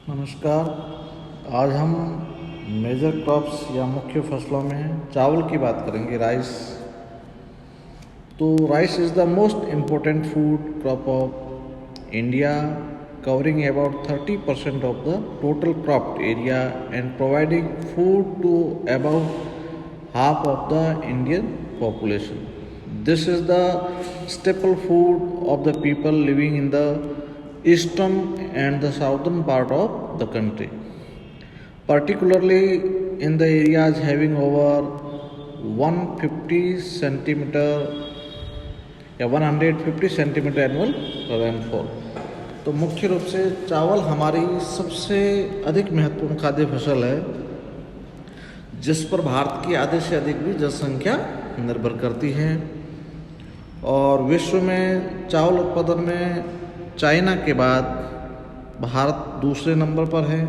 नमस्कार। आज हम मेजर क्रॉप्स या मुख्य फसलों में चावल की बात करेंगे, राइस। तो rice is the most important food crop of India, covering about 30% of the total cropped area and providing food to about half of the Indian population. This is the staple food of the people living in the eastern and the southern part of the country, particularly in the areas having over 150 centimeter या 150 centimetre annual rainfall. तो मुख्य रूप से चावल हमारी सबसे अधिक महत्वपूर्ण खाद्य फसल है, जिस पर भारत की आधे से अधिक भी जनसंख्या निर्भर करती है। और विश्व में चावल उत्पादन में चाइना के बाद भारत दूसरे नंबर पर है,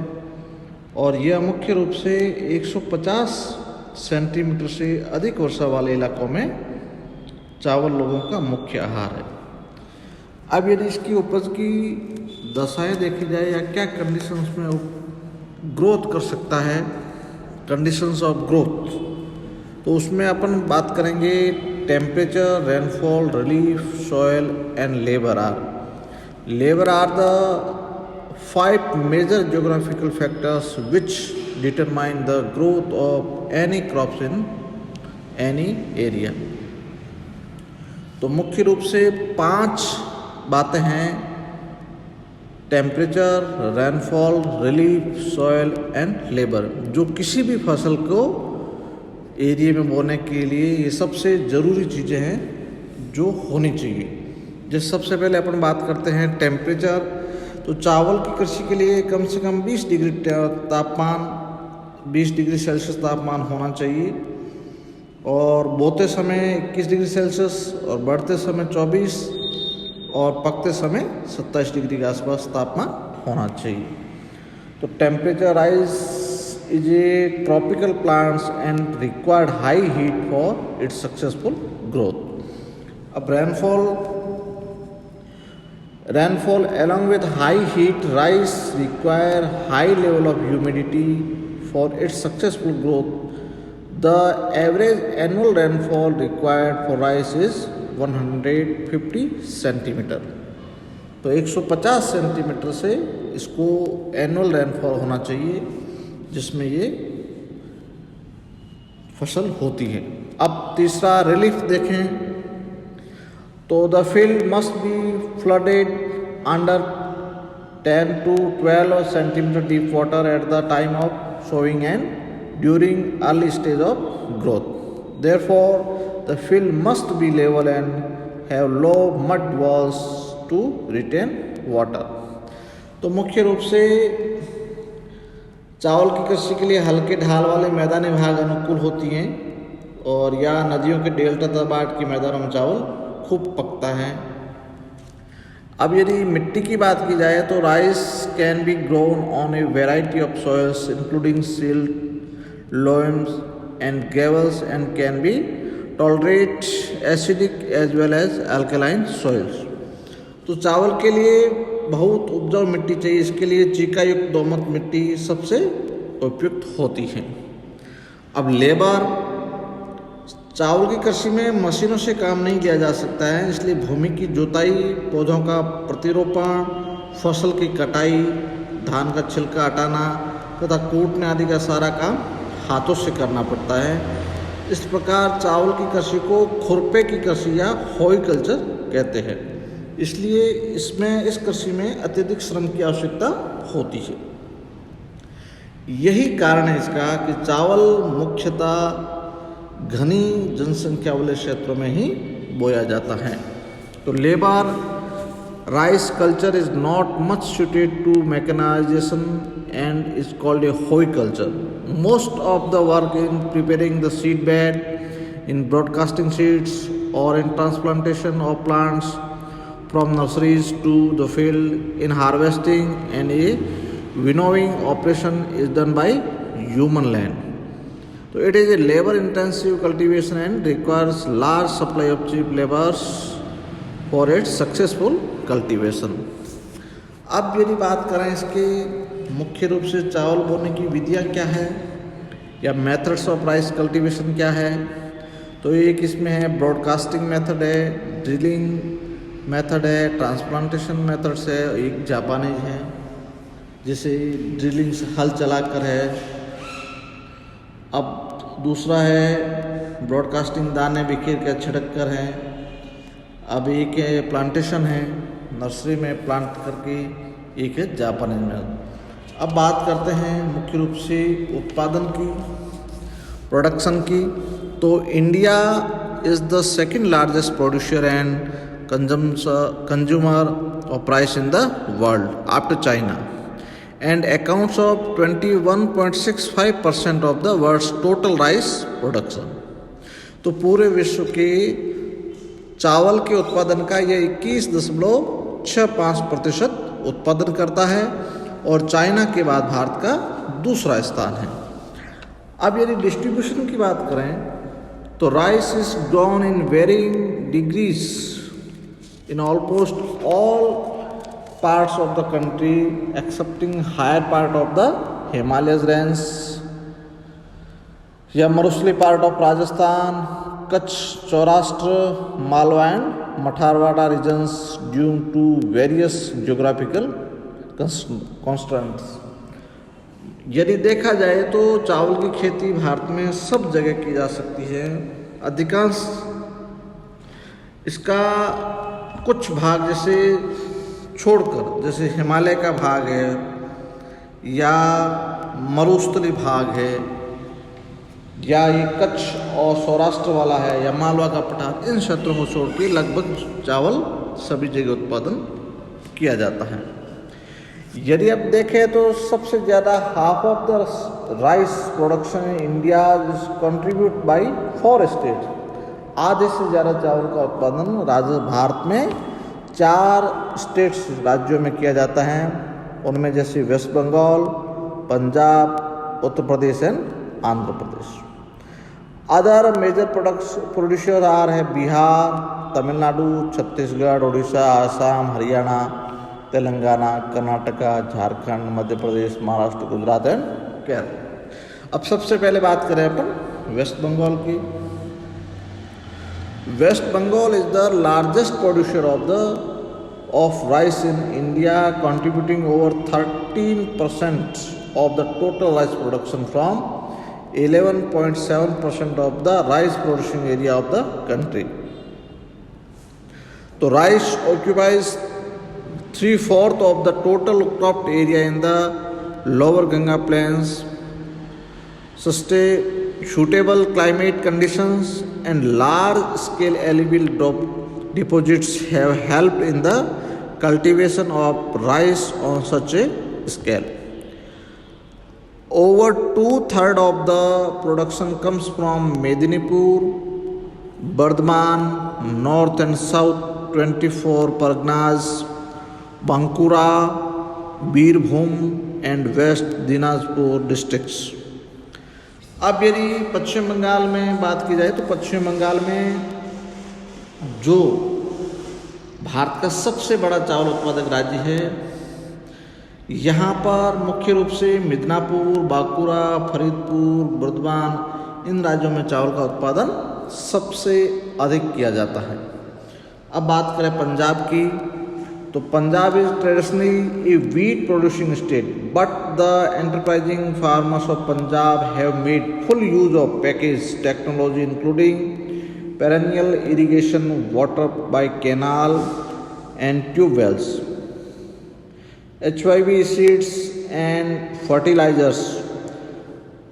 और यह मुख्य रूप से 150 सेंटीमीटर से अधिक वर्षा वाले इलाकों में चावल लोगों का मुख्य आहार है। अब यदि इसकी उपज की दशाएं देखी जाए या क्या कंडीशंस में ग्रोथ कर सकता है, कंडीशंस ऑफ ग्रोथ, तो उसमें अपन बात करेंगे temperature, rainfall, relief, soil and labour are the 5 major geographical factors which determine the growth of any crops in any area. तो मुख्य रूप से 5 बातें हैं: temperature, rainfall, relief, soil and labour, जो किसी भी फसल को एरिया में बोने के लिए ये सबसे ज़रूरी चीज़ें हैं जो होनी चाहिए। जिस सबसे पहले अपन बात करते हैं टेम्परेचर, तो चावल की कृषि के लिए कम से कम 20 डिग्री तापमान, 20 डिग्री सेल्सियस तापमान होना चाहिए, और बोते समय 21 डिग्री सेल्सियस, और बढ़ते समय 24, और पकते समय 27 डिग्री के आसपास तापमान होना चाहिए। तो temperature rice is a tropical plants and required high heat for its successful growth. अब rainfall along with high heat, rice require high level of humidity for its successful growth. The average annual rainfall required for rice is 150 centimetre. तो 150 centimetre से इसको annual rainfall होना चाहिए, जिसमें ये फसल होती है। अब तीसरा रिलीफ देखें, तो the field must be flooded under 10 to 12 centimetre deep water at the time of sowing and during early stage of growth. Therefore, the field must be level and have low mud walls to retain water. तो मुख्य रूप से चावल की कृषि के लिए हल्के ढाल वाले मैदानी भाग अनुकूल होती हैं, और या नदियों के डेल्टा तबाट के मैदानों में चावल खूब पकता है। अब यदि मिट्टी की बात की जाए, तो rice can be grown on a variety of soils including silt, loams and gravels and can be tolerate acidic as well as alkaline soils. तो चावल के लिए बहुत उपजाऊ मिट्टी चाहिए, इसके लिए चीका युक्त दोमट मिट्टी सबसे उपयुक्त होती है। अब लेबर, चावल की कृषि में मशीनों से काम नहीं किया जा सकता है, इसलिए भूमि की जुताई, पौधों का प्रतिरोपण, फसल की कटाई, धान का छिलका हटाना तथा कूटने आदि का सारा काम हाथों से करना पड़ता है। इस प्रकार चावल की कृषि को खुरपे की कृषि या हॉर्टिकल्चर कहते हैं, इसलिए इस कृषि में अत्यधिक श्रम की आवश्यकता होती है। यही कारण है इसका कि चावल मुख्यतः घनी जनसंख्या वाले क्षेत्रों में ही बोया जाता है। तो labour, rice culture is not much suited to mechanization and is called a horticulture. Most of the work in preparing the seed bed, in broadcasting seeds, or in transplantation of plants from nurseries to the field, in harvesting and a winnowing operation is done by human land. So it is a labor intensive cultivation and requires large supply of cheap laborers for its successful cultivation. अब यदि बात करें इसके मुख्य रूप से चावल बोने की विधियाँ क्या है या मेथड्स ऑफ राइस कल्टीवेशन क्या है। तो एक इसमें है ब्रॉडकास्टिंग मेथड है, ड्रिलिंग मेथड है, ट्रांसप्लांटेशन मेथड्स है, एक जापानीज है जैसे ड्रिलिंग से हल चलाकर है। अब दूसरा है ब्रॉडकास्टिंग, दाने बिखेर कर छिड़क कर है। अब एक है प्लांटेशन है, नर्सरी में प्लांट करके, एक है जापानीज में। अब बात करते हैं मुख्य रूप से उत्पादन की, प्रोडक्शन की। तो India is the second largest producer and consumer of rice in the world after China and accounts of 21.65% of the world's total rice production. तो पूरे विश्व के चावल के उत्पादन का यह 21.65% उत्पादन करता है और चाइना के बाद भारत का दूसरा स्थान है। अब यदि डिस्ट्रीब्यूशन की बात करें तो rice is grown in varying degrees in almost all parts of the country excepting higher part of the Himalayas range या मरुस्थली part of Rajasthan, Kutch, Saurashtra, Malwa and Marathwada regions due to various geographical constraints। यदि देखा जाए तो चावल की खेती भारत में सब जगह की जा सकती है। अधिकांश इसका कुछ भाग जैसे छोड़कर, जैसे हिमालय का भाग है या मरुस्थली भाग है या ये कच्छ और सौराष्ट्र वाला है या मालवा का पठार, इन क्षेत्रों को छोड़ के लगभग चावल सभी जगह उत्पादन किया जाता है। यदि आप देखें तो सबसे ज़्यादा half of the rice production in India is contribute by 4 state. आधे से ज़्यादा चावल का उत्पादन भारत में 4 स्टेट्स राज्यों में किया जाता है। उनमें जैसे West Bengal, Punjab, Uttar Pradesh and Andhra Pradesh. Other major producer are है बिहार, तमिलनाडु, छत्तीसगढ़, उड़ीसा, आसाम, हरियाणा, तेलंगाना, कर्नाटका, झारखंड, मध्य प्रदेश, महाराष्ट्र, गुजरात एंड केरल। अब सबसे पहले बात करें अपन वेस्ट बंगाल की। West Bengal is the largest producer of rice in India, contributing over 13% of the total rice production from 11.7% of the rice producing area of the country. So rice occupies 3/4 of the total cropped area in the lower Ganga plains. Suitable climate conditions and large-scale alluvial deposits have helped in the cultivation of rice on such a scale. Over 2/3 of the production comes from Medinipur, Bardhaman, North and South 24 Parganas, Bankura, Birbhum and West Dinajpur districts। अब यदि पश्चिम बंगाल में बात की जाए तो पश्चिम बंगाल में जो भारत का सबसे बड़ा चावल उत्पादक राज्य है, यहाँ पर मुख्य रूप से मिदनापुर, बांकुरा, फरीदपुर, बर्धमान, इन राज्यों में चावल का उत्पादन सबसे अधिक किया जाता है। अब बात करें पंजाब की तो Punjab is traditionally a wheat producing state, but the enterprising farmers of Punjab have made full use of package technology including perennial irrigation, water by canal and tubewells, HYV seeds and fertilisers.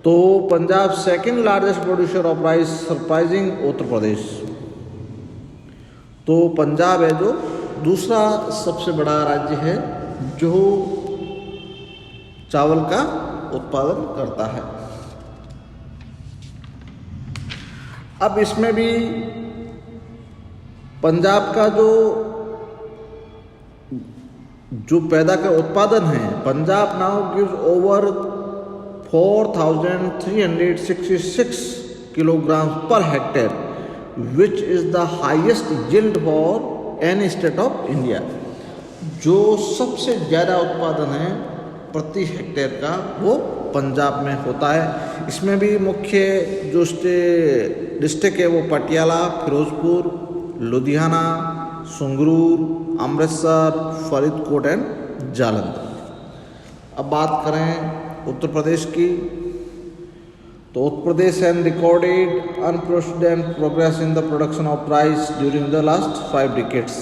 तो Punjab second largest producer of rice surprising Uttar Pradesh. तो पंजाब है जो दूसरा सबसे बड़ा राज्य है जो चावल का उत्पादन करता है। अब इसमें भी पंजाब का जो पैदा का उत्पादन है, Punjab now gives over 4,366 kilogram per hectare, which is the highest yield for any state of India. जो सबसे ज़्यादा उत्पादन है प्रति हेक्टेयर का वो पंजाब में होता है। इसमें भी मुख्य जो डिस्ट्रिक्ट है वो पटियाला, फिरोजपुर, लुधियाना, संगरूर, अमृतसर, फरीदकोट एंड जालंधर। अब बात करें उत्तर प्रदेश की, तो Uttar Pradesh has recorded unprecedented progress in the production of rice during the last 5 decades.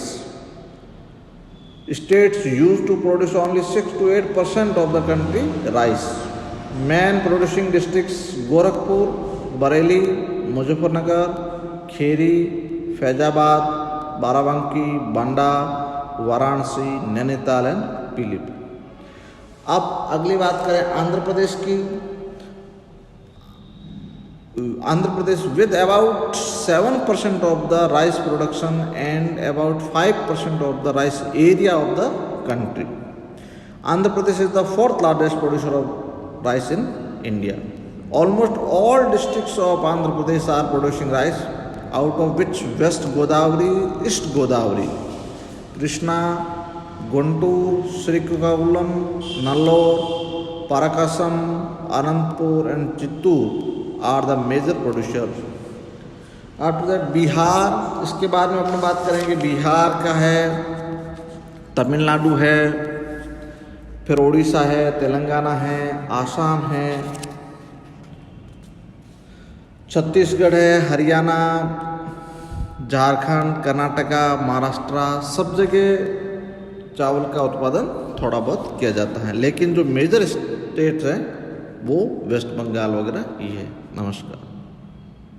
States used to produce only 6 to 8% of the country rice. Main producing districts Gorakhpur, Bareilly, Muzaffarnagar, Kheri, Faizabad, Barabanki, Banda, Varanasi, Nainital and Pilibhit. अब अगली बात करें आंध्र प्रदेश की। Andhra Pradesh with about 7% of the rice production and about 5% of the rice area of the country. Andhra Pradesh is the 4th largest producer of rice in India. Almost all districts of Andhra Pradesh are producing rice, out of which West Godavari, East Godavari, Krishna, Guntur, Srikakulam, Nallore, Parakasam, Anantapur and Chittoor are the major producers. After that Bihar, इसके बाद में अपनी बात करेंगे बिहार का है, तमिलनाडु है, फिर उड़ीसा है, तेलंगाना है, आसाम है, छत्तीसगढ़ है, हरियाणा, झारखंड, कर्नाटका, महाराष्ट्र, सब जगह चावल का उत्पादन थोड़ा बहुत किया जाता है, लेकिन जो मेजर स्टेट्स हैं वो वेस्ट बंगाल वगैरह ही है। नमस्कार।